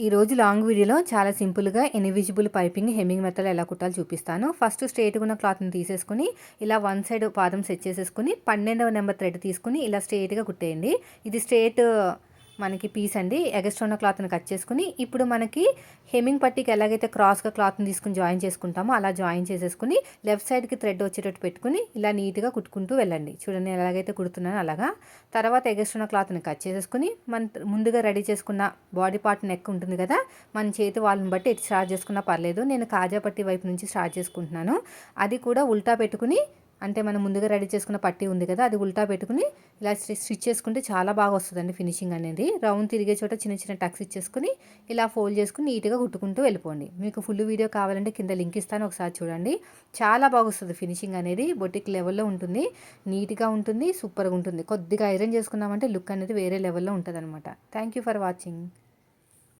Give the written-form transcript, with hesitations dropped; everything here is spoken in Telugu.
ఈ రోజు లాంగ్ వీడియోలో చాలా సింపుల్గా ఇన్విజిబుల్ పైపింగ్ హెమ్మింగ్ మెథడ్ ఎలా కుట్టాలో చూపిస్తాను. ఫస్ట్ స్ట్రైట్గా ఉన్న క్లాత్ని తీసేసుకుని ఇలా వన్ సైడ్ పాదం సెట్ చేసేసుకుని 12వ నెంబర్ థ్రెడ్ తీసుకుని ఇలా స్ట్రైట్గా కుట్టేయండి. ఇది స్ట్రైట్ మనకి పీస్ అండి. ఎగస్ట్రా ఉన్న క్లాత్ని కట్ చేసుకుని ఇప్పుడు మనకి హెమ్మింగ్ పట్టీకి ఎలాగైతే క్రాస్గా క్లాత్ని తీసుకుని జాయిన్ చేసుకుంటామో అలా జాయిన్ చేసేసుకుని లెఫ్ట్ సైడ్కి థ్రెడ్ వచ్చేటట్టు పెట్టుకుని ఇలా నీట్గా కుట్టుకుంటూ వెళ్ళండి. చూడండి ఎలాగైతే కుడుతున్నానో అలాగా. తర్వాత ఎగస్ట్రా ఉన్న క్లాత్ని కట్ చేసేసుకుని మన ముందుగా రెడీ చేసుకున్న బాడీ పార్ట్ నెక్ ఉంటుంది కదా, మన చేతి వాళ్ళని బట్టి ఎటు స్టార్ట్ చేసుకున్నా పర్లేదు. నేను కాజా పట్టీ వైపు నుంచి స్టార్ట్ చేసుకుంటున్నాను. అది కూడా ఉల్టా పెట్టుకుని, అంటే మనం ముందుగా రెడీ చేసుకున్న పట్టీ ఉంది కదా అది ఉల్టా పెట్టుకుని ఇలా స్టిచ్ చేసుకుంటే చాలా బాగా వస్తుందండి ఫినిషింగ్ అనేది. రౌండ్ తిరిగే చోట చిన్న చిన్న టక్స్ ఇచ్చేసుకుని ఇలా ఫోల్డ్ చేసుకుని నీట్గా కుట్టుకుంటూ వెళ్ళిపోండి. మీకు ఫుల్ వీడియో కావాలంటే కింద లింక్ ఇస్తాను, ఒకసారి చూడండి. చాలా బాగా వస్తుంది ఫినిషింగ్ అనేది. బొటిక్ లెవెల్లో ఉంటుంది, నీట్గా ఉంటుంది, సూపర్గా ఉంటుంది. కొద్దిగా ఐరన్ చేసుకున్నామంటే లుక్ అనేది వేరే లెవెల్లో ఉంటుంది అనమాట. Thank you for watching.